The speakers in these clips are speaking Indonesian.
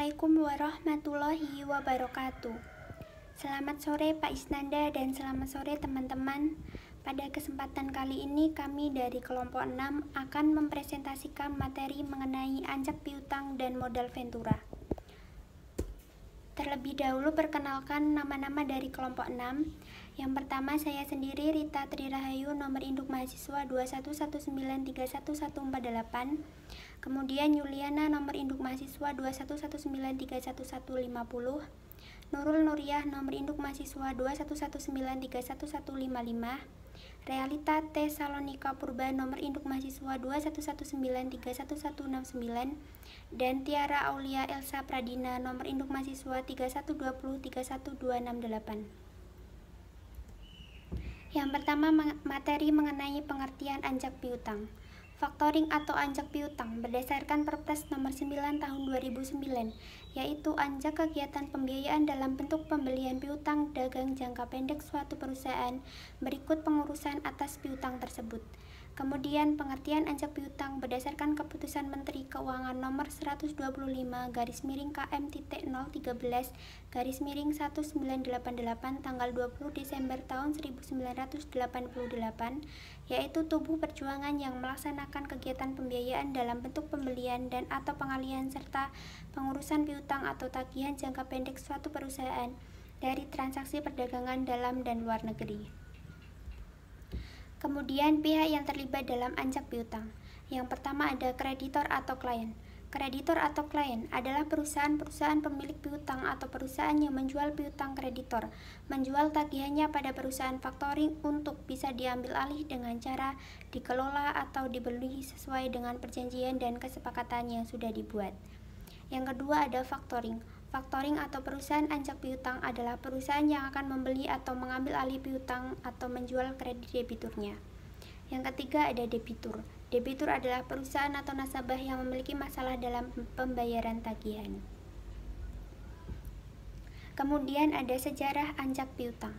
Assalamualaikum warahmatullahi wabarakatuh. Selamat sore Pak Isnanda dan selamat sore teman-teman. Pada kesempatan kali ini kami dari kelompok 6 akan mempresentasikan materi mengenai anjak piutang dan modal ventura. Terlebih dahulu perkenalkan nama-nama dari kelompok 6. Yang pertama saya sendiri Rita Trirahayu, nomor induk mahasiswa 211931148. Kemudian Yuliana, nomor induk mahasiswa 211931150. Nurul Nuriyah, nomor induk mahasiswa 211931155. Realita T. Salonika Purba, nomor induk mahasiswa 211931169. Dan Tiara Aulia Elsa Pradina, nomor induk mahasiswa 312031268. Yang pertama, materi mengenai pengertian anjak piutang. Faktoring atau anjak piutang berdasarkan Perpres nomor 9 tahun 2009, yaitu anjak kegiatan pembiayaan dalam bentuk pembelian piutang dagang jangka pendek suatu perusahaan berikut pengurusan atas piutang tersebut. Kemudian pengertian anjak piutang berdasarkan Keputusan Menteri Keuangan nomor 125/KM-013/1988 tanggal 20 Desember tahun 1988, yaitu tubuh perjuangan yang melaksanakan kegiatan pembiayaan dalam bentuk pembelian dan atau pengalihan serta pengurusan piutang atau tagihan jangka pendek suatu perusahaan dari transaksi perdagangan dalam dan luar negeri. Kemudian pihak yang terlibat dalam anjak piutang. Yang pertama ada kreditor atau klien. Kreditor atau klien adalah perusahaan-perusahaan pemilik piutang atau perusahaan yang menjual piutang kreditor, menjual tagihannya pada perusahaan faktoring untuk bisa diambil alih dengan cara dikelola atau dibeli sesuai dengan perjanjian dan kesepakatan yang sudah dibuat. Yang kedua ada faktoring. Faktoring atau perusahaan anjak piutang adalah perusahaan yang akan membeli atau mengambil alih piutang atau menjual kredit debiturnya. Yang ketiga ada debitur. Debitur adalah perusahaan atau nasabah yang memiliki masalah dalam pembayaran tagihan. Kemudian ada sejarah anjak piutang.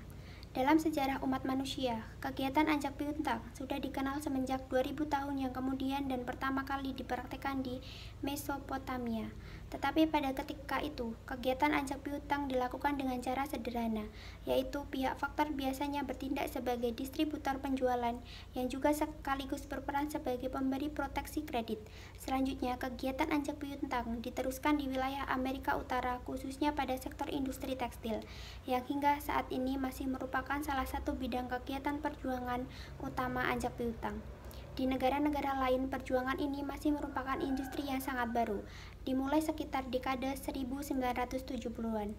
Dalam sejarah umat manusia, kegiatan anjak piutang sudah dikenal semenjak 2000 tahun yang kemudian dan pertama kali dipraktikkan di Mesopotamia. Tetapi pada ketika itu, kegiatan anjak piutang dilakukan dengan cara sederhana, yaitu pihak faktor biasanya bertindak sebagai distributor penjualan yang juga sekaligus berperan sebagai pemberi proteksi kredit. Selanjutnya, kegiatan anjak piutang diteruskan di wilayah Amerika Utara, khususnya pada sektor industri tekstil, yang hingga saat ini masih merupakan salah satu bidang kegiatan perjuangan utama anjak piutang. Di negara-negara lain, perjuangan ini masih merupakan industri yang sangat baru, dimulai sekitar dekade 1970-an.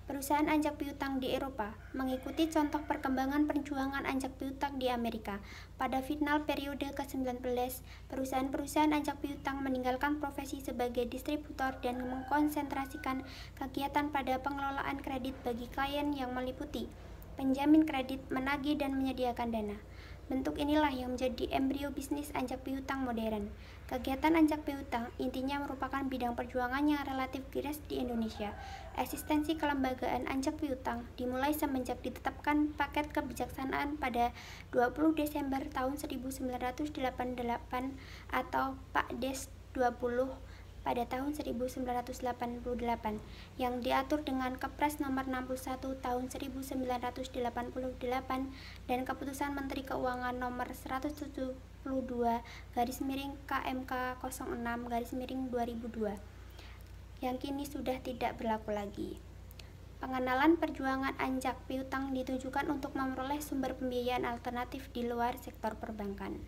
Perusahaan anjak piutang di Eropa mengikuti contoh perkembangan perjuangan anjak piutang di Amerika. Pada final periode ke-19, perusahaan-perusahaan anjak piutang meninggalkan profesi sebagai distributor dan mengkonsentrasikan kegiatan pada pengelolaan kredit bagi klien yang meliputi penjamin kredit, menagih, dan menyediakan dana. Bentuk inilah yang menjadi embrio bisnis anjak piutang modern. Kegiatan anjak piutang intinya merupakan bidang perjuangan yang relatif giras di Indonesia. Eksistensi kelembagaan anjak piutang dimulai semenjak ditetapkan paket kebijaksanaan pada 20 Desember tahun 1988 atau Pakdes 20 pada tahun 1988 yang diatur dengan Kepres nomor 61 tahun 1988 dan Keputusan Menteri Keuangan nomor 172/KMK 06/2002 yang kini sudah tidak berlaku lagi. Pengenalan perjuangan anjak piutang ditujukan untuk memperoleh sumber pembiayaan alternatif di luar sektor perbankan.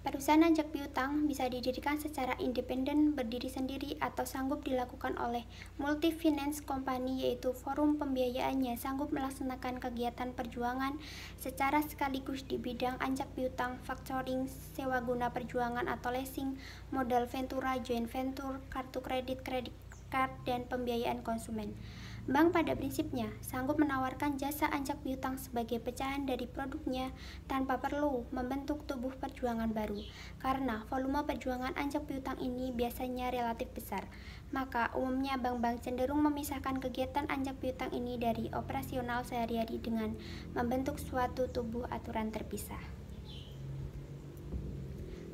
Perusahaan anjak piutang bisa didirikan secara independen, berdiri sendiri, atau sanggup dilakukan oleh multi-finance company, yaitu forum pembiayaannya sanggup melaksanakan kegiatan perjuangan secara sekaligus di bidang anjak piutang, factoring, sewa guna perjuangan atau leasing, modal ventura, joint venture, kartu kredit, credit card, dan pembiayaan konsumen. Bank pada prinsipnya sanggup menawarkan jasa anjak piutang sebagai pecahan dari produknya tanpa perlu membentuk tubuh perjuangan baru. Karena volume perjuangan anjak piutang ini biasanya relatif besar, maka umumnya bank-bank cenderung memisahkan kegiatan anjak piutang ini dari operasional sehari-hari dengan membentuk suatu tubuh aturan terpisah.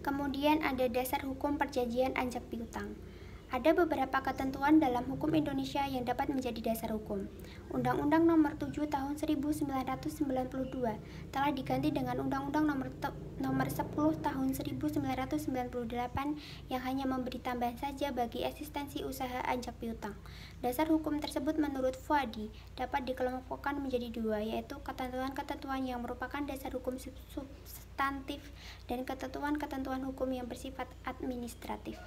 Kemudian ada dasar hukum perjanjian anjak piutang. Ada beberapa ketentuan dalam hukum Indonesia yang dapat menjadi dasar hukum. Undang-Undang Nomor 7 Tahun 1992 telah diganti dengan Undang-Undang Nomor 10 Tahun 1998 yang hanya memberi tambahan saja bagi eksistensi usaha anjak piutang. Dasar hukum tersebut menurut Fuadi dapat dikelompokkan menjadi dua, yaitu ketentuan-ketentuan yang merupakan dasar hukum substantif dan ketentuan-ketentuan hukum yang bersifat administratif.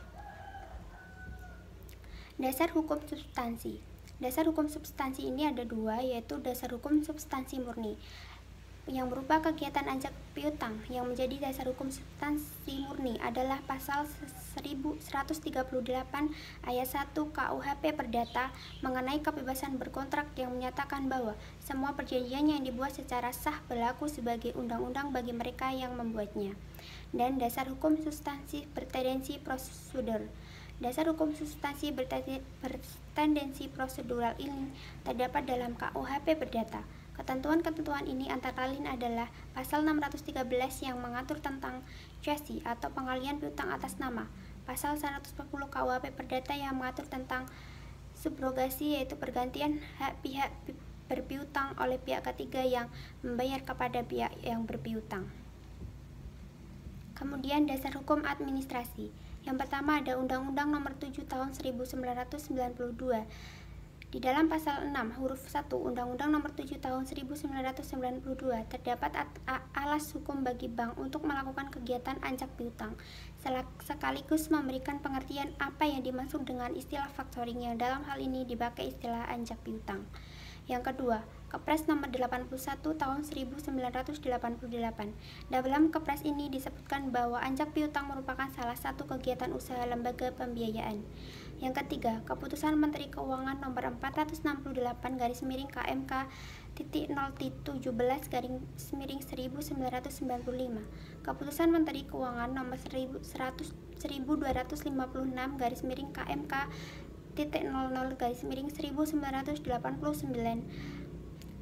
Dasar hukum substansi. Dasar hukum substansi ini ada dua, yaitu dasar hukum substansi murni yang berupa kegiatan anjak piutang. Yang menjadi dasar hukum substansi murni adalah pasal 138 ayat 1 KUHP Perdata mengenai kebebasan berkontrak yang menyatakan bahwa semua perjanjian yang dibuat secara sah berlaku sebagai undang-undang bagi mereka yang membuatnya. Dan dasar hukum substansi bertendensi prosedur. Dasar hukum substansi bertendensi prosedural ini terdapat dalam KUHP Perdata. Ketentuan-ketentuan ini antara lain adalah pasal 613 yang mengatur tentang cesi atau pengalihan piutang atas nama, pasal 140 KUHP Perdata yang mengatur tentang subrogasi, yaitu pergantian hak pihak berpiutang oleh pihak ketiga yang membayar kepada pihak yang berpiutang. Kemudian dasar hukum administrasi. Yang pertama ada Undang-Undang Nomor 7 Tahun 1992. Di dalam pasal 6 huruf 1 Undang-Undang Nomor 7 Tahun 1992 terdapat alas hukum bagi bank untuk melakukan kegiatan anjak piutang, sekaligus memberikan pengertian apa yang dimaksud dengan istilah factoring yang dalam hal ini dipakai istilah anjak piutang. Yang kedua, Kepres Nomor 81 Tahun 1988. Dalam Kepres ini disebutkan bahwa anjak piutang merupakan salah satu kegiatan usaha lembaga pembiayaan. Yang ketiga, Keputusan Menteri Keuangan Nomor 468/KMK titik 0-17/1995. Keputusan Menteri Keuangan Nomor 1256/KMK titik 00/1989.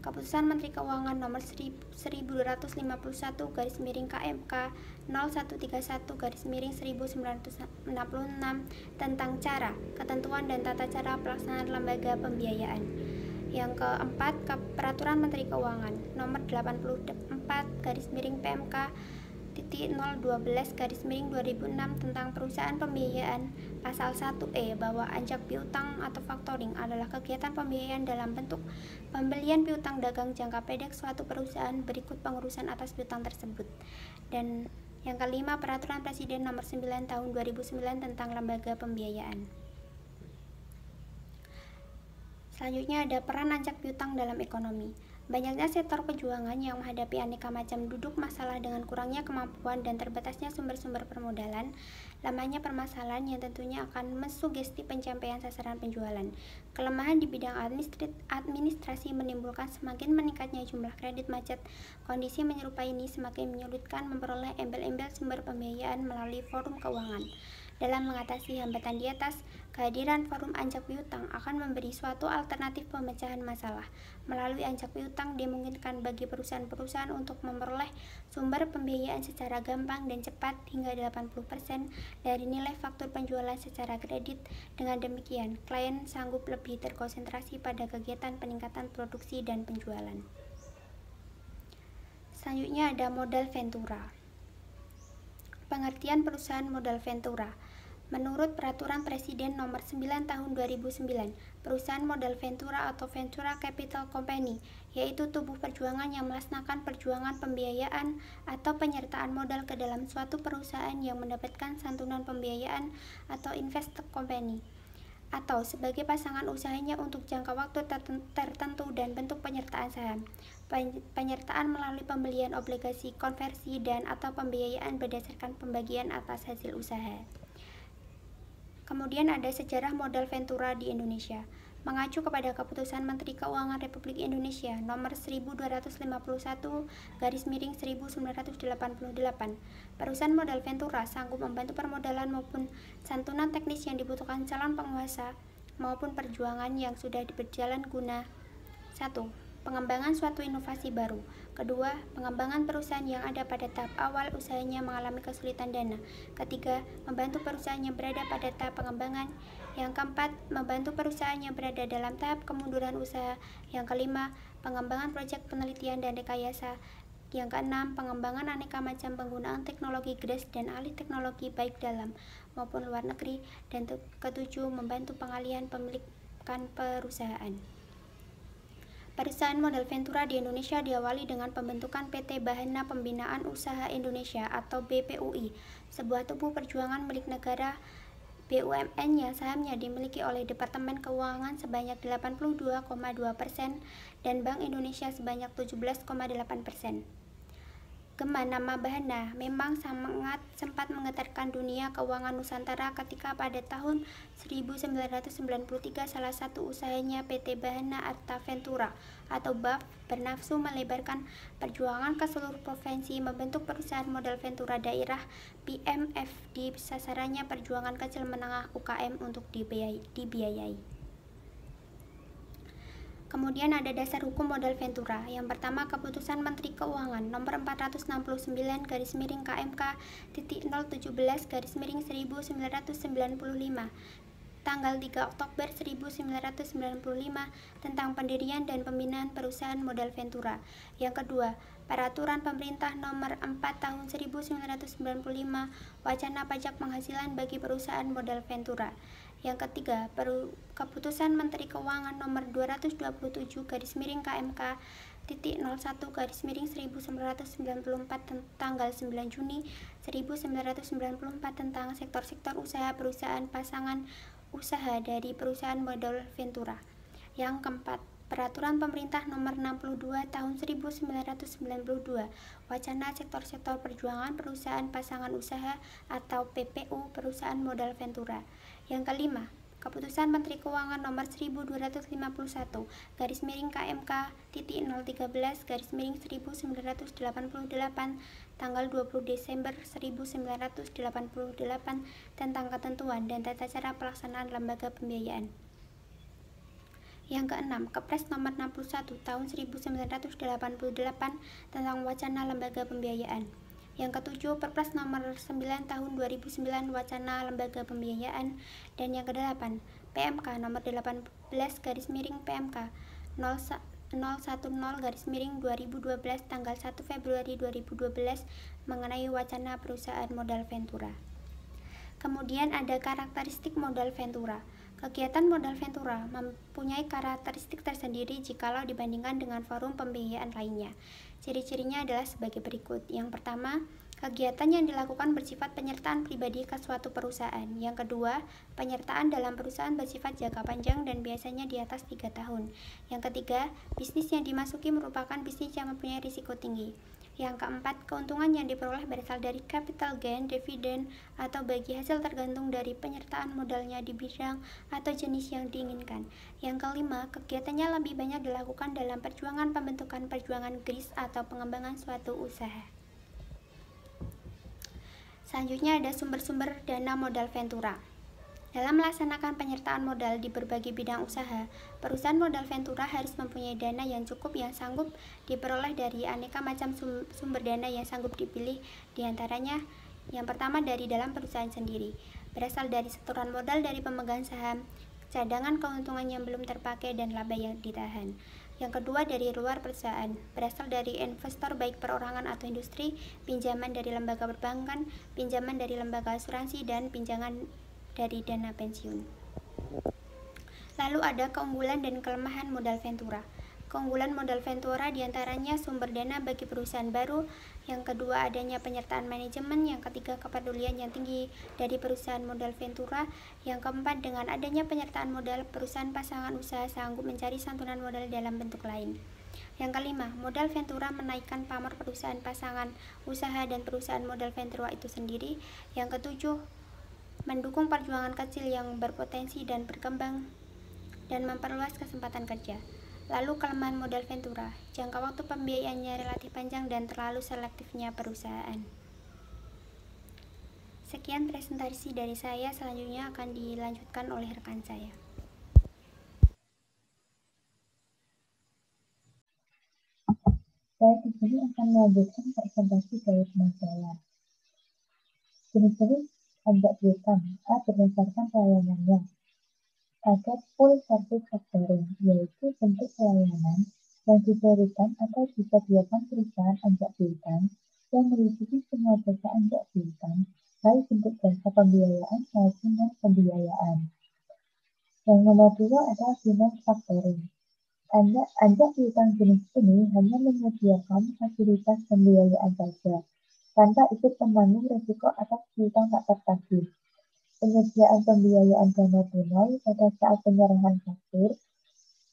Keputusan Menteri Keuangan Nomor 1251/KMK 0131/1966 tentang cara, ketentuan dan tata cara pelaksanaan lembaga pembiayaan. Yang keempat, Peraturan Menteri Keuangan Nomor 84/PMK titik 012/2006 tentang perusahaan pembiayaan. Pasal 1E bahwa anjak piutang atau factoring adalah kegiatan pembiayaan dalam bentuk pembelian piutang dagang jangka pendek suatu perusahaan berikut pengurusan atas piutang tersebut. Dan yang kelima, Peraturan Presiden Nomor 9 Tahun 2009 tentang lembaga pembiayaan. Selanjutnya ada peran anjak piutang dalam ekonomi. Banyaknya sektor perjuangan yang menghadapi aneka macam duduk masalah dengan kurangnya kemampuan dan terbatasnya sumber-sumber permodalan, lamanya permasalahan yang tentunya akan mensugesti pencapaian sasaran penjualan. Kelemahan di bidang administrasi menimbulkan semakin meningkatnya jumlah kredit macet. Kondisi menyerupai ini semakin menyulitkan memperoleh embel-embel sumber pembiayaan melalui forum keuangan. Dalam mengatasi hambatan di atas, kehadiran forum anjak piutang akan memberi suatu alternatif pemecahan masalah. Melalui anjak piutang dimungkinkan bagi perusahaan-perusahaan untuk memperoleh sumber pembiayaan secara gampang dan cepat hingga 80% dari nilai faktur penjualan secara kredit. Dengan demikian, klien sanggup lebih terkonsentrasi pada kegiatan peningkatan produksi dan penjualan. Selanjutnya ada modal ventura. Pengertian perusahaan modal ventura. Menurut Peraturan Presiden Nomor 9 Tahun 2009, perusahaan modal ventura atau venture capital company, yaitu tubuh perjuangan yang melaksanakan perjuangan pembiayaan atau penyertaan modal ke dalam suatu perusahaan yang mendapatkan santunan pembiayaan atau investor company, atau sebagai pasangan usahanya untuk jangka waktu tertentu dan bentuk penyertaan saham, penyertaan melalui pembelian obligasi, konversi, dan atau pembiayaan berdasarkan pembagian atas hasil usaha. Kemudian ada sejarah modal ventura di Indonesia. Mengacu kepada Keputusan Menteri Keuangan Republik Indonesia Nomor 1251/1988, perusahaan modal ventura sanggup membantu permodalan maupun santunan teknis yang dibutuhkan calon penguasa maupun perjuangan yang sudah berjalan guna 1. Pengembangan suatu inovasi baru. Kedua, pengembangan perusahaan yang ada pada tahap awal usahanya mengalami kesulitan dana. Ketiga, membantu perusahaan yang berada pada tahap pengembangan. Yang keempat, membantu perusahaan yang berada dalam tahap kemunduran usaha. Yang kelima, pengembangan proyek penelitian dan rekayasa. Yang keenam, pengembangan aneka macam penggunaan teknologi GRAS dan alih teknologi baik dalam maupun luar negeri. Dan ketujuh, membantu pengalihan pemilikan perusahaan. Perusahaan modal Ventura di Indonesia diawali dengan pembentukan PT Bahana Pembinaan Usaha Indonesia atau BPUI, sebuah tubuh perjuangan milik negara BUMN yang sahamnya dimiliki oleh Departemen Keuangan sebanyak 82,2% dan Bank Indonesia sebanyak 17,8%. Gema nama Bahana memang sangat sempat menggetarkan dunia keuangan Nusantara ketika pada tahun 1993 salah satu usahanya PT Bahana Arta Ventura atau BAV bernafsu melebarkan perjuangan ke seluruh provinsi membentuk perusahaan modal Ventura daerah PMFD, sasarannya perjuangan kecil menengah UKM untuk dibiayai. Kemudian ada dasar hukum modal Ventura. Yang pertama, Keputusan Menteri Keuangan nomor 469/KMK-017/1995 tanggal 3 Oktober 1995 tentang pendirian dan pembinaan perusahaan modal Ventura. Yang kedua, Peraturan Pemerintah nomor 4 tahun 1995 wacana pajak penghasilan bagi perusahaan modal Ventura. Yang ketiga, Keputusan Menteri Keuangan nomor 227/KMK-01/1994 tanggal 9 Juni 1994 tentang sektor-sektor usaha perusahaan pasangan usaha dari perusahaan modal Ventura. Yang keempat, Peraturan Pemerintah nomor 62 tahun 1992 wacana sektor-sektor perjuangan perusahaan pasangan usaha atau PPU perusahaan modal Ventura. Yang kelima, Keputusan Menteri Keuangan nomor 1251/013/1988 tanggal 20 Desember 1988 tentang ketentuan dan tata cara pelaksanaan lembaga pembiayaan. Yang keenam, Kepres nomor 61 tahun 1988 tentang wacana lembaga pembiayaan. Yang ketujuh, Perpres nomor 9 tahun 2009 wacana lembaga pembiayaan. Dan yang kedelapan, PMK nomor 18/PMK 010/2012 tanggal 1 Februari 2012 mengenai wacana perusahaan modal Ventura. Kemudian ada karakteristik modal Ventura. Kegiatan modal Ventura mempunyai karakteristik tersendiri jikalau dibandingkan dengan forum pembiayaan lainnya. Ciri-cirinya adalah sebagai berikut. Yang pertama, kegiatan yang dilakukan bersifat penyertaan pribadi ke suatu perusahaan. Yang kedua, penyertaan dalam perusahaan bersifat jangka panjang dan biasanya di atas 3 tahun. Yang ketiga, bisnis yang dimasuki merupakan bisnis yang mempunyai risiko tinggi. Yang keempat, keuntungan yang diperoleh berasal dari capital gain, dividen, atau bagi hasil tergantung dari penyertaan modalnya di bidang atau jenis yang diinginkan. Yang kelima, kegiatannya lebih banyak dilakukan dalam perjuangan pembentukan perjuangan GRIS atau pengembangan suatu usaha. Selanjutnya ada sumber-sumber dana modal Ventura. Dalam melaksanakan penyertaan modal di berbagai bidang usaha, perusahaan modal Ventura harus mempunyai dana yang cukup yang sanggup diperoleh dari aneka macam sumber dana yang sanggup dipilih. Di antaranya, yang pertama dari dalam perusahaan sendiri, berasal dari setoran modal dari pemegang saham, cadangan keuntungan yang belum terpakai, dan laba yang ditahan. Yang kedua dari luar perusahaan, berasal dari investor baik perorangan atau industri, pinjaman dari lembaga perbankan, pinjaman dari lembaga asuransi, dan pinjaman dari dana pensiun. Lalu ada keunggulan dan kelemahan modal Ventura. Keunggulan modal Ventura diantaranya sumber dana bagi perusahaan baru, yang kedua adanya penyertaan manajemen, yang ketiga kepedulian yang tinggi dari perusahaan modal Ventura, yang keempat dengan adanya penyertaan modal, perusahaan pasangan usaha sanggup mencari santunan modal dalam bentuk lain. Yang kelima, modal Ventura menaikkan pamor perusahaan pasangan usaha dan perusahaan modal Ventura itu sendiri. Yang ketujuh, mendukung perjuangan kecil yang berpotensi dan berkembang dan memperluas kesempatan kerja. Lalu kelemahan modal Ventura, jangka waktu pembiayaannya relatif panjang dan terlalu selektifnya perusahaan. Sekian presentasi dari saya, selanjutnya akan dilanjutkan oleh rekan saya. Baik, ini akan melanjutkan presentasi dari pemasaran. Jenis-jenis anjak piutang berdasarkan pelayanannya. Ada full service factoring, yaitu bentuk pelayanan yang diberikan atau disediakan perusahaan anjak piutang yang meliputi semua jasa anjak piutang, baik bentuk jasa pembiayaan maupun non-pembiayaan. Yang nomor 2 adalah finance factoring. Anjak piutang jenis ini hanya menyediakan fasilitas pembiayaan saja, tanpa ikut menanggung risiko atas piutang tak tertagih. Penyediaan pembiayaan dana tunai pada saat penyerahan faktur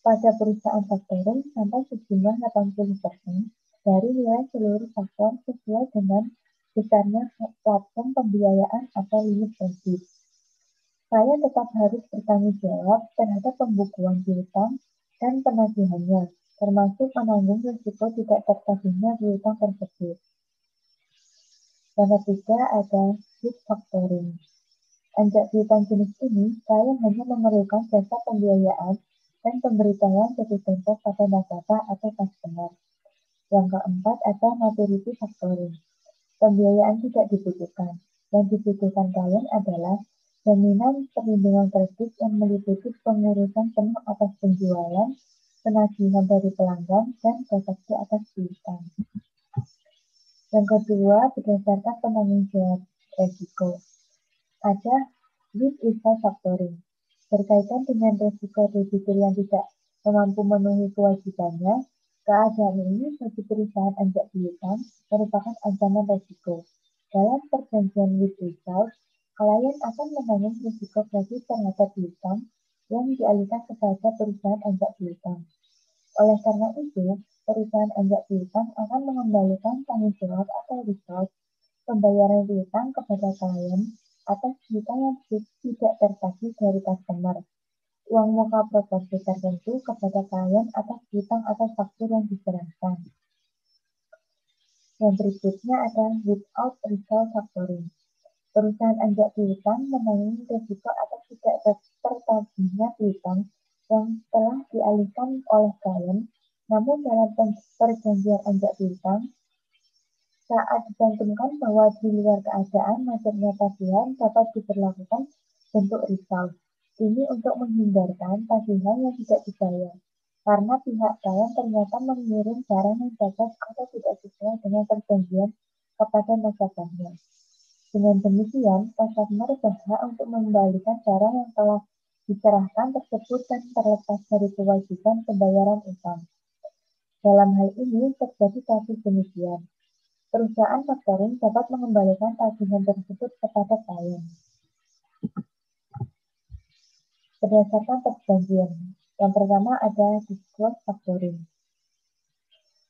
pada perusahaan factoring sampai sejumlah 80% dari nilai seluruh faktur sesuai dengan besarnya platform pembiayaan atau limit kredit. Saya tetap harus bertanggung jawab terhadap pembukuan piutang dan penagihannya, termasuk menanggung risiko tidak tertagihnya piutang tersebut. Yang ketiga ada risk factoring. Anjak piutang jenis ini saya hanya memerlukan jasa pembiayaan dan pemberitahuan jatuh tempo pada nasabah atau customer. Yang keempat ada maturity factoring. Pembiayaan tidak dibutuhkan. Yang dibutuhkan klien adalah jaminan perlindungan kredit yang meliputi pengurusan penuh atas penjualan, penagihan dari pelanggan, dan proteksi atas piutang. Yang kedua, berdasarkan penanggung jawab resiko. Ada with result factoring. Berkaitan dengan resiko debitur yang tidak mampu memenuhi kewajibannya, keadaan ini bagi perusahaan anjak piutang merupakan ancaman resiko. Dalam perjanjian with result, klien akan menanggung risiko kredit terhadap piutang yang dialihkan kepada perusahaan anjak piutang. Oleh karena itu, perusahaan anjak piutang akan mengembalikan tanggung jawab atau result pembayaran piutang kepada klien atas piutang yang tidak tertagih dari customer. Uang muka proporsi tertentu kepada klien atas piutang atau faktur yang diserahkan. Yang berikutnya ada without result factoring. Perusahaan anjak piutang menanggung risiko atas tidak tertagihnya piutang yang telah dialihkan oleh klien, namun dalam perjanjian anjak piutang, saat dicantumkan bahwa di luar keadaan macetnya tagihan dapat diberlakukan bentuk result. Ini untuk menghindarkan tagihan yang tidak dibayar, karena pihak klien ternyata mengirim barang yang cacat atau tidak sesuai dengan perjanjian kepada nasabahnya. Dengan demikian, customer berhak untuk mengembalikan barang yang telah diserahkan tersebut dan terlepas dari kewajiban pembayaran utang. Dalam hal ini terjadi kasus demikian. Perusahaan factoring dapat mengembalikan tagihan tersebut kepada klien berdasarkan perjanjian. Yang pertama ada disclose factoring.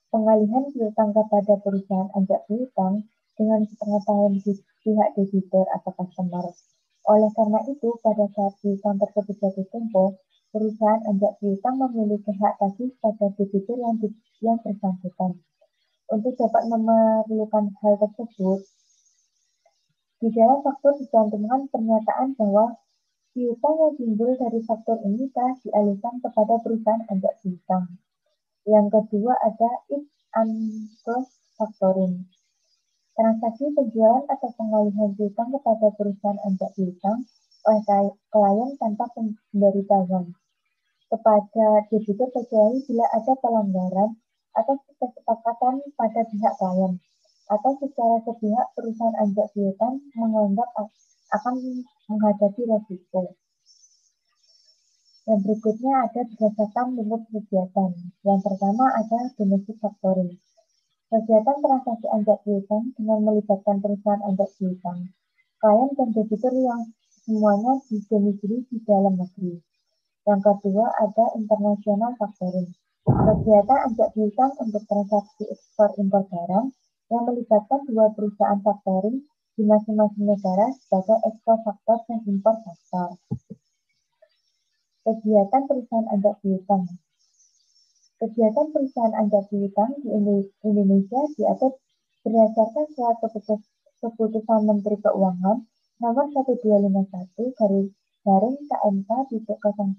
Pengalihan piutang kepada perusahaan anjak piutang dengan sepengetahuan pihak debitur atau customer. Oleh karena itu, pada saat piutang tersebut jatuh tempo, perusahaan anjak piutang memiliki hak tagih pada debitur yang bersangkutan. Untuk dapat memerlukan hal tersebut, di dalam faktur dicantumkan pernyataan bahwa piutang yang timbul dari faktur ini telah dialihkan kepada perusahaan anjak piutang. Yang kedua ada if unclosed factoring. Transaksi penjualan atau pengalihan piutang kepada perusahaan anjak piutang oleh klien tanpa pemberitahuan kepada debitur kecuali bila ada pelanggaran atas kesepakatan pada pihak klien atau secara sepihak perusahaan anjak piutang menganggap akan menghadapi resiko. Yang berikutnya ada berdasarkan lingkup kegiatan. Yang pertama ada domestic factoring. Kegiatan transaksi anjak piutang dengan melibatkan perusahaan anjak piutang, klien dan debitur yang semuanya didomisili di dalam negeri. Yang kedua ada international factoring. Kegiatan anjak piutang untuk transaksi ekspor impor barang yang melibatkan dua perusahaan factoring di masing-masing negara sebagai ekspor faktor dan impor faktor. Kegiatan perusahaan anjak piutang. Kegiatan perusahaan anjak piutang di Indonesia diatur berdasarkan surat keputusan Menteri Keuangan nomor 1251 garing KMK titik 013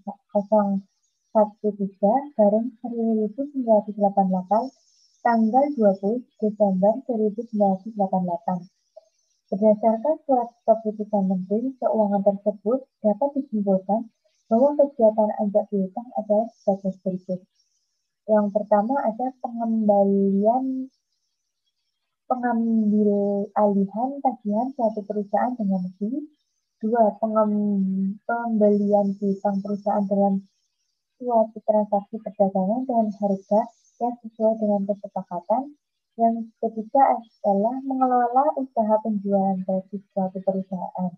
garing 1988 tanggal 20 Desember 1988. Berdasarkan surat keputusan Menteri Keuangan tersebut, dapat disimpulkan bahwa kegiatan anjak piutang adalah sebagai berikut. Yang pertama ada pengambil-alihan tagihan suatu perusahaan dengan fee. 2. Pembelian piutang perusahaan dalam suatu transaksi perdagangan dengan harga yang sesuai dengan kesepakatan. Yang ketiga adalah mengelola usaha penjualan kredit suatu perusahaan.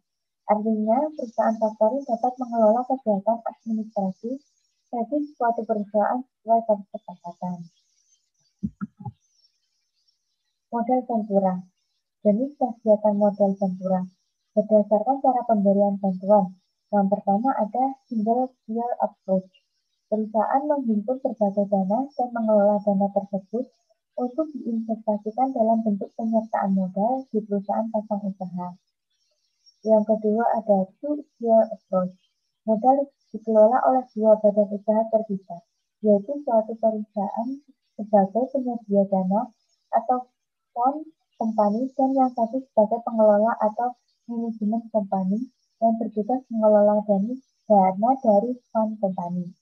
Artinya, perusahaan faktoring dapat mengelola kegiatan administrasi kredit suatu perusahaan sesuai kesepakatan. Modal ventura. Jenis kegiatan modal ventura. Berdasarkan cara pemberian bantuan. Yang pertama ada single deal approach. Perusahaan menghimpun berbagai dana dan mengelola dana tersebut untuk diinvestasikan dalam bentuk penyertaan modal di perusahaan pasang usaha. Yang kedua ada two-tier approach. Modal dikelola oleh dua badan usaha terpisah, yaitu suatu perusahaan sebagai penyedia dana atau fund company dan yang satu sebagai pengelola atau manajemen company yang bertugas mengelola dana dari fund company.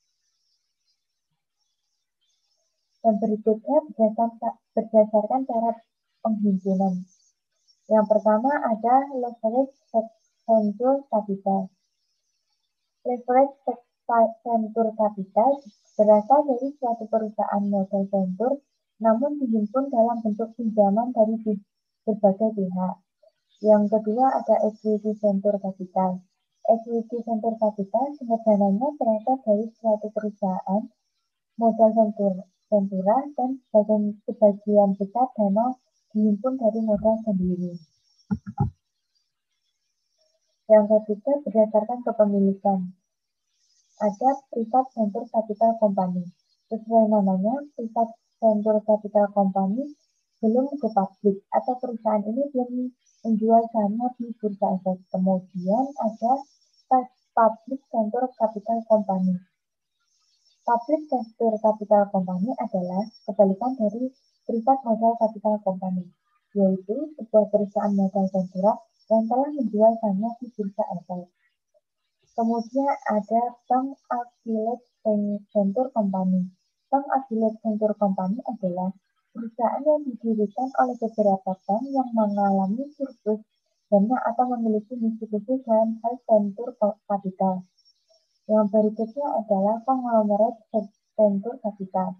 Dan berikutnya berdasarkan cara penghimpunan. Yang pertama ada leverage venture capital. Leverage venture capital berasal dari suatu perusahaan modal venture, namun dihimpun dalam bentuk pinjaman dari berbagai pihak. Yang kedua ada equity venture capital. Equity venture capital sumber dananya berasal dari suatu perusahaan modal ventura dan sebagian besar dana dihimpun dari modal sendiri. Yang ketiga berdasarkan kepemilikan. Ada private venture capital company. Sesuai namanya, private venture capital company belum ke publik atau perusahaan ini belum menjual sahamnya di bursa efek. Kemudian ada public venture capital company. Public venture capital company adalah kebalikan dari private modal capital company, yaitu sebuah perusahaan modal ventura yang telah menjual sahamnya di bursa efek. Kemudian ada bank affiliate venture company. Bank affiliate venture company adalah perusahaan yang didirikan oleh beberapa bank yang mengalami surplus dana atau memiliki misi khusus dalam hal venture capital. Yang berikutnya adalah conglomerate venture capital.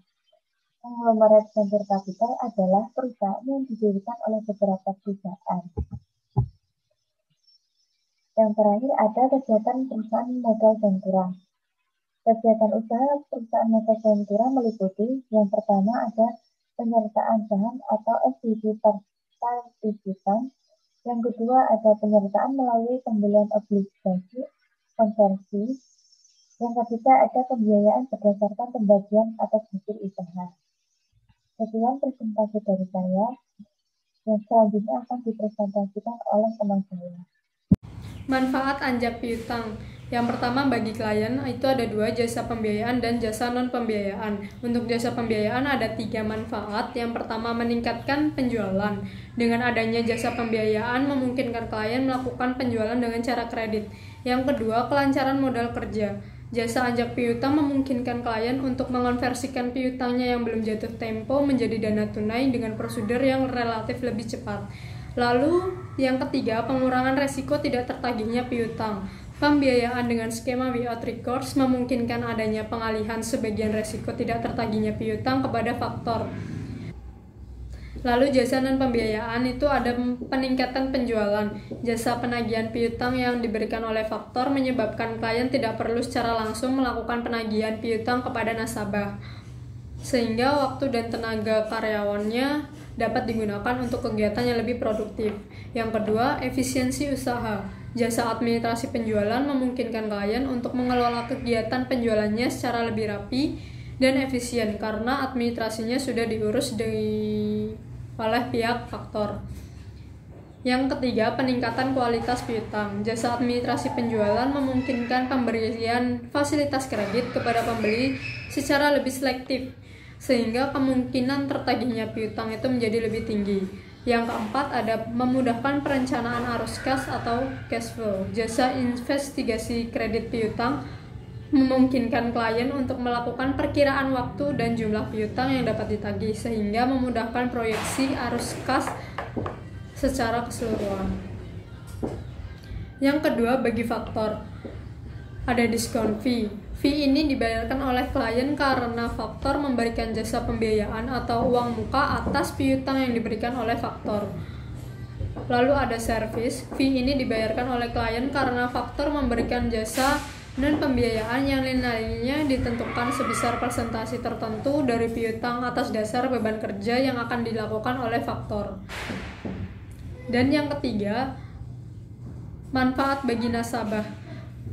Conglomerate venture capital adalah perusahaan yang didirikan oleh beberapa perusahaan. Yang terakhir ada kegiatan perusahaan modal ventura. Kegiatan usaha perusahaan modal ventura meliputi yang pertama ada penyertaan saham atau equity participan. Yang kedua ada penyertaan melalui pembelian obligasi konversi. Yang ketiga ada pembiayaan berdasarkan pembagian atas hasil usaha. Sekian presentasi dari saya. Yang selanjutnya akan dipresentasikan oleh teman saya. Manfaat anjak piutang. Yang pertama bagi klien itu ada dua, jasa pembiayaan dan jasa non-pembiayaan. Untuk jasa pembiayaan ada 3 manfaat. Yang pertama meningkatkan penjualan. Dengan adanya jasa pembiayaan memungkinkan klien melakukan penjualan dengan cara kredit. Yang kedua kelancaran modal kerja. Jasa anjak piutang memungkinkan klien untuk mengonversikan piutangnya yang belum jatuh tempo menjadi dana tunai dengan prosedur yang relatif lebih cepat. Lalu yang ketiga pengurangan resiko tidak tertagihnya piutang. Pembiayaan dengan skema without recourse memungkinkan adanya pengalihan sebagian resiko tidak tertagihnya piutang kepada faktor. Lalu jasa non pembiayaan itu ada peningkatan penjualan. Jasa penagihan piutang yang diberikan oleh faktor menyebabkan klien tidak perlu secara langsung melakukan penagihan piutang kepada nasabah, sehingga waktu dan tenaga karyawannya dapat digunakan untuk kegiatan yang lebih produktif. Yang kedua, efisiensi usaha. Jasa administrasi penjualan memungkinkan klien untuk mengelola kegiatan penjualannya secara lebih rapi dan efisien karena administrasinya sudah diurus oleh pihak faktor. Yang ketiga, peningkatan kualitas piutang. Jasa administrasi penjualan memungkinkan pemberian fasilitas kredit kepada pembeli secara lebih selektif. sehingga kemungkinan tertagihnya piutang itu menjadi lebih tinggi. Yang keempat ada memudahkan perencanaan arus kas atau cash flow. Jasa investigasi kredit piutang memungkinkan klien untuk melakukan perkiraan waktu dan jumlah piutang yang dapat ditagih, sehingga memudahkan proyeksi arus kas secara keseluruhan. Yang kedua, bagi faktor ada diskon fee. Fee ini dibayarkan oleh klien karena faktor memberikan jasa pembiayaan atau uang muka atas piutang yang diberikan oleh faktor. Lalu ada service. Fee ini dibayarkan oleh klien karena faktor memberikan jasa dan pembiayaan yang nilainya ditentukan sebesar persentase tertentu dari piutang atas dasar beban kerja yang akan dilakukan oleh faktor. Dan yang ketiga, manfaat bagi nasabah.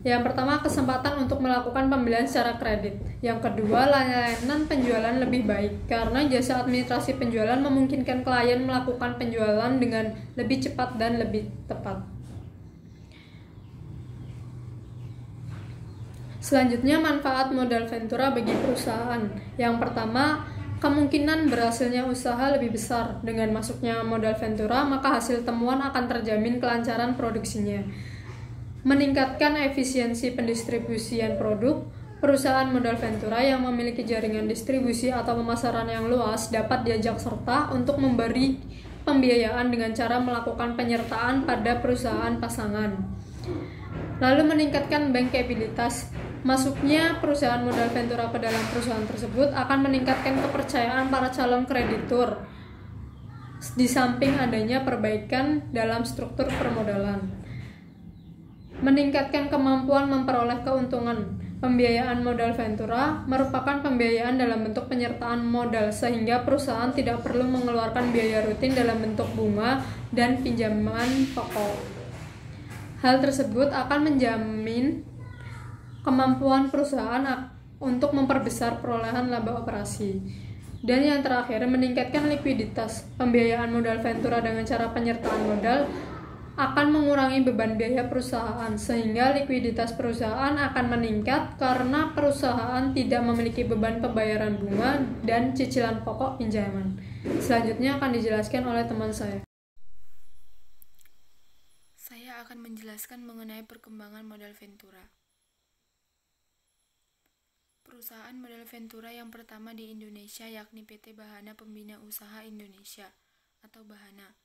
Yang pertama, kesempatan untuk melakukan pembelian secara kredit. Yang kedua, layanan penjualan lebih baik karena jasa administrasi penjualan memungkinkan klien melakukan penjualan dengan lebih cepat dan lebih tepat. Selanjutnya, manfaat modal ventura bagi perusahaan. Yang pertama, kemungkinan berhasilnya usaha lebih besar. Dengan masuknya modal ventura, maka hasil temuan akan terjamin kelancaran produksinya. Meningkatkan efisiensi pendistribusian produk. Perusahaan modal ventura yang memiliki jaringan distribusi atau pemasaran yang luas dapat diajak serta untuk memberi pembiayaan dengan cara melakukan penyertaan pada perusahaan pasangan. Lalu meningkatkan bankabilitas. Masuknya perusahaan modal ventura ke dalam perusahaan tersebut akan meningkatkan kepercayaan para calon kreditur, di samping adanya perbaikan dalam struktur permodalan. Meningkatkan kemampuan memperoleh keuntungan. Pembiayaan modal ventura merupakan pembiayaan dalam bentuk penyertaan modal, sehingga perusahaan tidak perlu mengeluarkan biaya rutin dalam bentuk bunga dan pinjaman pokok. Hal tersebut akan menjamin kemampuan perusahaan untuk memperbesar perolehan laba operasi. Dan yang terakhir, meningkatkan likuiditas. Pembiayaan modal ventura dengan cara penyertaan modal akan mengurangi beban biaya perusahaan, sehingga likuiditas perusahaan akan meningkat karena perusahaan tidak memiliki beban pembayaran bunga dan cicilan pokok pinjaman. Selanjutnya akan dijelaskan oleh teman saya. Saya akan menjelaskan mengenai perkembangan modal ventura. Perusahaan modal ventura yang pertama di Indonesia yakni PT Bahana Pembina Usaha Indonesia atau Bahana,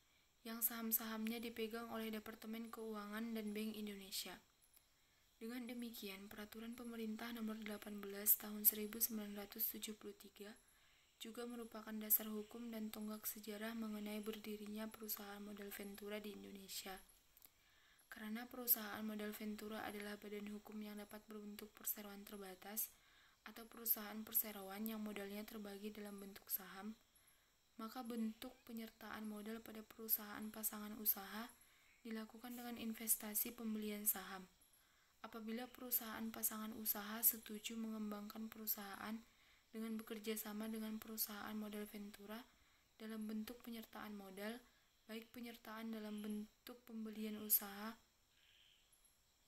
yang saham-sahamnya dipegang oleh Departemen Keuangan dan Bank Indonesia. Dengan demikian, Peraturan Pemerintah Nomor 18 Tahun 1973 juga merupakan dasar hukum dan tonggak sejarah mengenai berdirinya perusahaan modal ventura di Indonesia. Karena perusahaan modal ventura adalah badan hukum yang dapat berbentuk perseroan terbatas atau perusahaan perseroan yang modalnya terbagi dalam bentuk saham, maka bentuk penyertaan modal pada perusahaan pasangan usaha dilakukan dengan investasi pembelian saham. Apabila perusahaan pasangan usaha setuju mengembangkan perusahaan dengan bekerja sama dengan perusahaan modal ventura dalam bentuk penyertaan modal, baik penyertaan dalam bentuk pembelian usaha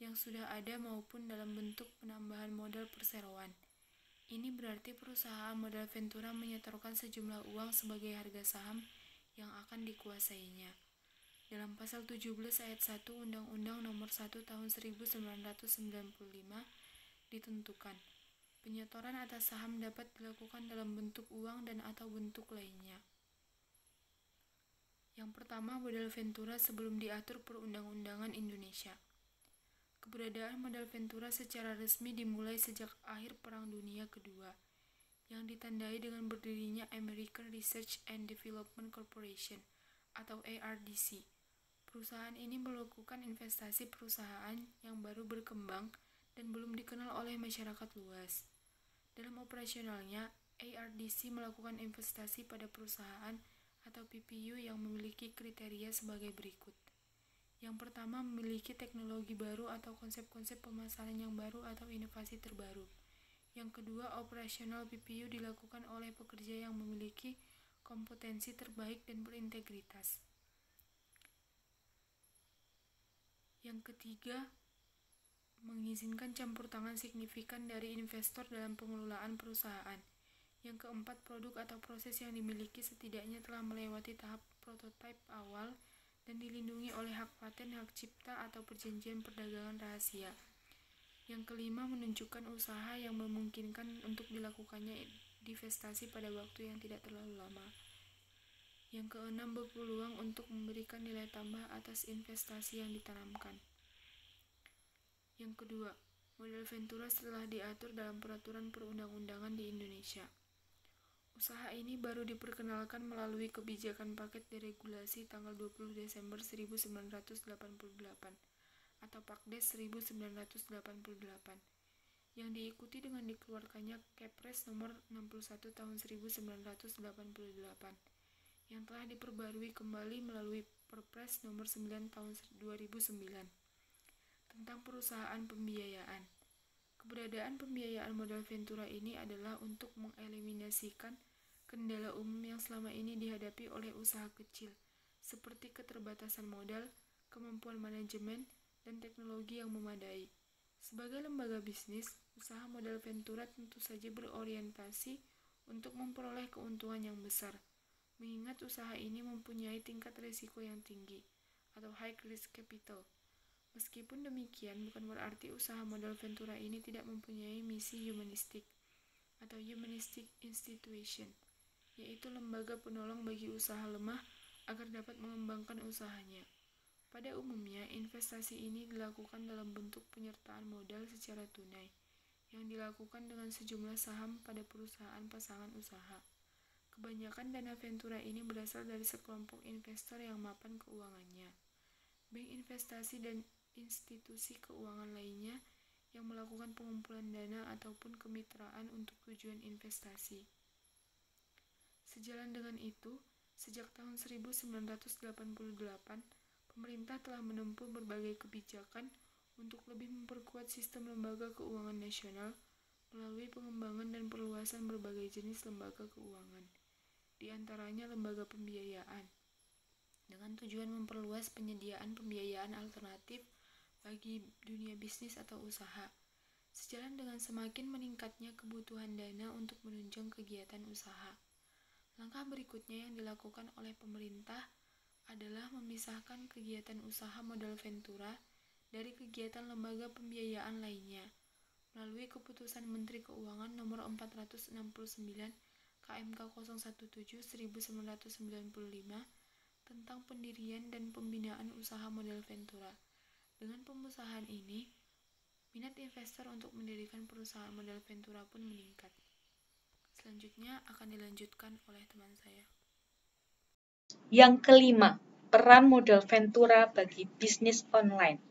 yang sudah ada maupun dalam bentuk penambahan modal perseroan. Ini berarti perusahaan modal ventura menyetorkan sejumlah uang sebagai harga saham yang akan dikuasainya. Dalam pasal 17 ayat 1 Undang-Undang Nomor 1 Tahun 1995 ditentukan, penyetoran atas saham dapat dilakukan dalam bentuk uang dan atau bentuk lainnya. Yang pertama, modal ventura sebelum diatur perundang-undangan Indonesia. Keberadaan modal ventura secara resmi dimulai sejak akhir Perang Dunia Kedua, yang ditandai dengan berdirinya American Research and Development Corporation atau ARDC. Perusahaan ini melakukan investasi perusahaan yang baru berkembang dan belum dikenal oleh masyarakat luas. Dalam operasionalnya, ARDC melakukan investasi pada perusahaan atau PPU yang memiliki kriteria sebagai berikut. Yang pertama, memiliki teknologi baru atau konsep-konsep pemasaran yang baru atau inovasi terbaru. Yang kedua, operasional PPU dilakukan oleh pekerja yang memiliki kompetensi terbaik dan berintegritas. Yang ketiga, mengizinkan campur tangan signifikan dari investor dalam pengelolaan perusahaan. Yang keempat, produk atau proses yang dimiliki setidaknya telah melewati tahap prototipe awal dan dilindungi oleh hak paten, hak cipta, atau perjanjian perdagangan rahasia. Yang kelima, menunjukkan usaha yang memungkinkan untuk dilakukannya divestasi pada waktu yang tidak terlalu lama. Yang keenam, berpeluang untuk memberikan nilai tambah atas investasi yang ditanamkan. Yang kedua, modal ventura setelah diatur dalam peraturan perundang-undangan di Indonesia. Usaha ini baru diperkenalkan melalui kebijakan paket deregulasi tanggal 20 Desember 1988 atau Pakdes 1988 yang diikuti dengan dikeluarkannya Kepres nomor 61 tahun 1988 yang telah diperbarui kembali melalui Perpres nomor 9 tahun 2009 tentang perusahaan pembiayaan. Keberadaan pembiayaan modal ventura ini adalah untuk mengeliminasikan kendala umum yang selama ini dihadapi oleh usaha kecil, seperti keterbatasan modal, kemampuan manajemen, dan teknologi yang memadai. Sebagai lembaga bisnis, usaha modal ventura tentu saja berorientasi untuk memperoleh keuntungan yang besar, mengingat usaha ini mempunyai tingkat risiko yang tinggi, atau high risk capital. Meskipun demikian, bukan berarti usaha modal ventura ini tidak mempunyai misi humanistik atau humanistic institution, yaitu lembaga penolong bagi usaha lemah agar dapat mengembangkan usahanya. Pada umumnya, investasi ini dilakukan dalam bentuk penyertaan modal secara tunai, yang dilakukan dengan sejumlah saham pada perusahaan pasangan usaha. Kebanyakan dana ventura ini berasal dari sekelompok investor yang mapan keuangannya, bank investasi dan institusi keuangan lainnya yang melakukan pengumpulan dana ataupun kemitraan untuk tujuan investasi. Sejalan dengan itu, sejak tahun 1988, pemerintah telah menempuh berbagai kebijakan untuk lebih memperkuat sistem lembaga keuangan nasional melalui pengembangan dan perluasan berbagai jenis lembaga keuangan, di antaranya lembaga pembiayaan, dengan tujuan memperluas penyediaan pembiayaan alternatif bagi dunia bisnis atau usaha, sejalan dengan semakin meningkatnya kebutuhan dana untuk menunjang kegiatan usaha. Langkah berikutnya yang dilakukan oleh pemerintah adalah memisahkan kegiatan usaha modal ventura dari kegiatan lembaga pembiayaan lainnya, melalui Keputusan Menteri Keuangan Nomor 469 KMK 017/1995 tentang pendirian dan pembinaan usaha modal ventura. Dengan pemusahan ini, minat investor untuk mendirikan perusahaan modal ventura pun meningkat. Selanjutnya akan dilanjutkan oleh teman saya. Yang kelima, peran modal ventura bagi bisnis online.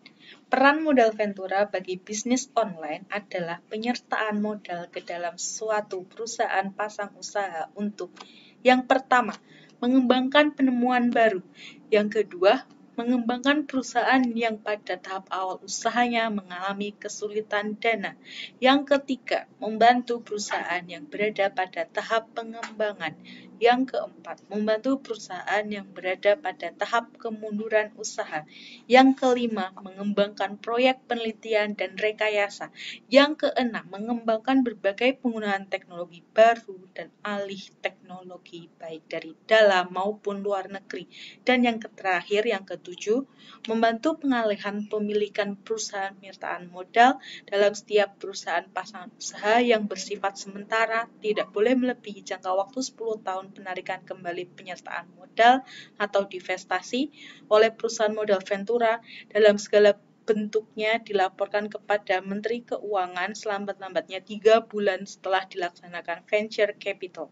Peran modal ventura bagi bisnis online adalah penyertaan modal ke dalam suatu perusahaan pasang usaha untuk yang pertama, mengembangkan penemuan baru. Yang kedua, mengembangkan perusahaan yang pada tahap awal usahanya mengalami kesulitan dana. Yang ketiga, membantu perusahaan yang berada pada tahap pengembangan. Yang keempat, membantu perusahaan yang berada pada tahap kemunduran usaha. Yang kelima, mengembangkan proyek penelitian dan rekayasa. Yang keenam, mengembangkan berbagai penggunaan teknologi baru dan alih teknologi baik dari dalam maupun luar negeri. Dan yang terakhir, yang ketujuh, membantu pengalihan pemilikan perusahaan penyertaan modal dalam setiap perusahaan pasangan usaha yang bersifat sementara, tidak boleh melebihi jangka waktu 10 tahun penarikan kembali penyertaan modal atau divestasi oleh perusahaan modal ventura dalam segala bentuknya dilaporkan kepada Menteri Keuangan selambat-lambatnya 3 bulan setelah dilaksanakan venture capital.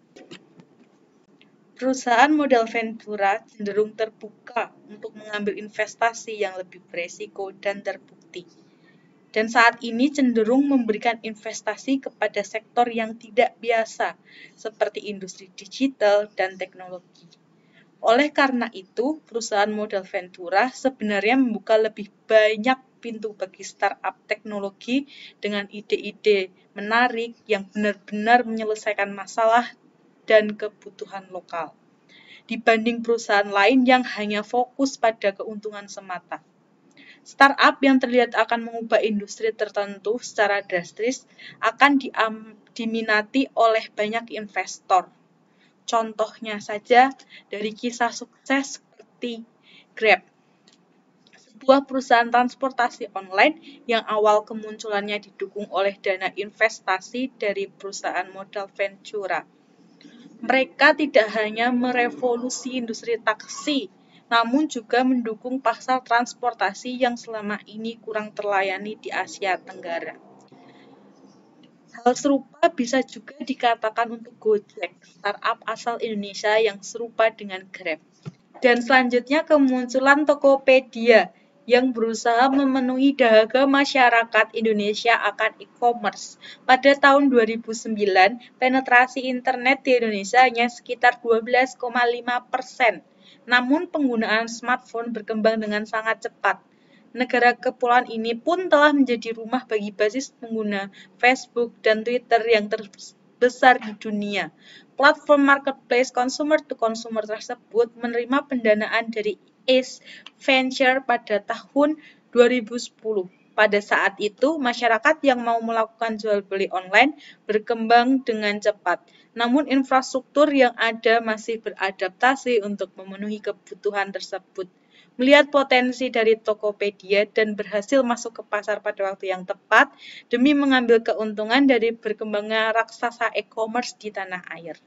Perusahaan modal ventura cenderung terbuka untuk mengambil investasi yang lebih beresiko dan terbukti. Dan saat ini cenderung memberikan investasi kepada sektor yang tidak biasa, seperti industri digital dan teknologi. Oleh karena itu, perusahaan modal ventura sebenarnya membuka lebih banyak pintu bagi startup teknologi dengan ide-ide menarik yang benar-benar menyelesaikan masalah dan kebutuhan lokal, dibanding perusahaan lain yang hanya fokus pada keuntungan semata. Startup yang terlihat akan mengubah industri tertentu secara drastis akan diminati oleh banyak investor. Contohnya saja dari kisah sukses seperti Grab, sebuah perusahaan transportasi online yang awal kemunculannya didukung oleh dana investasi dari perusahaan modal Ventura. Mereka tidak hanya merevolusi industri taksi, namun juga mendukung pasar transportasi yang selama ini kurang terlayani di Asia Tenggara. Hal serupa bisa juga dikatakan untuk Gojek, startup asal Indonesia yang serupa dengan Grab. Dan selanjutnya kemunculan Tokopedia yang berusaha memenuhi dahaga masyarakat Indonesia akan e-commerce. Pada tahun 2009, penetrasi internet di Indonesia hanya sekitar 12,5%. Namun penggunaan smartphone berkembang dengan sangat cepat. Negara kepulauan ini pun telah menjadi rumah bagi basis pengguna Facebook dan Twitter yang terbesar di dunia. Platform marketplace consumer-to-consumer tersebut menerima pendanaan dari Ace Venture pada tahun 2010. Pada saat itu, masyarakat yang mau melakukan jual beli online berkembang dengan cepat. Namun infrastruktur yang ada masih beradaptasi untuk memenuhi kebutuhan tersebut. Melihat potensi dari Tokopedia dan berhasil masuk ke pasar pada waktu yang tepat demi mengambil keuntungan dari berkembangnya raksasa e-commerce di tanah air.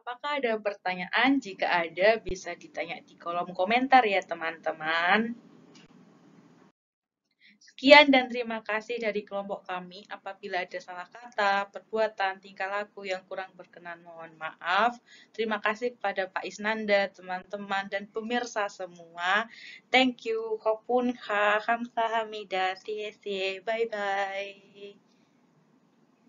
Apakah ada pertanyaan? Jika ada, bisa ditanya di kolom komentar ya teman-teman. Sekian dan terima kasih dari kelompok kami. Apabila ada salah kata, perbuatan, tingkah laku yang kurang berkenan, mohon maaf. Terima kasih kepada Pak Isnanda, teman-teman, dan pemirsa semua. Thank you. Khopun kha, hamsa hamida, bye-bye.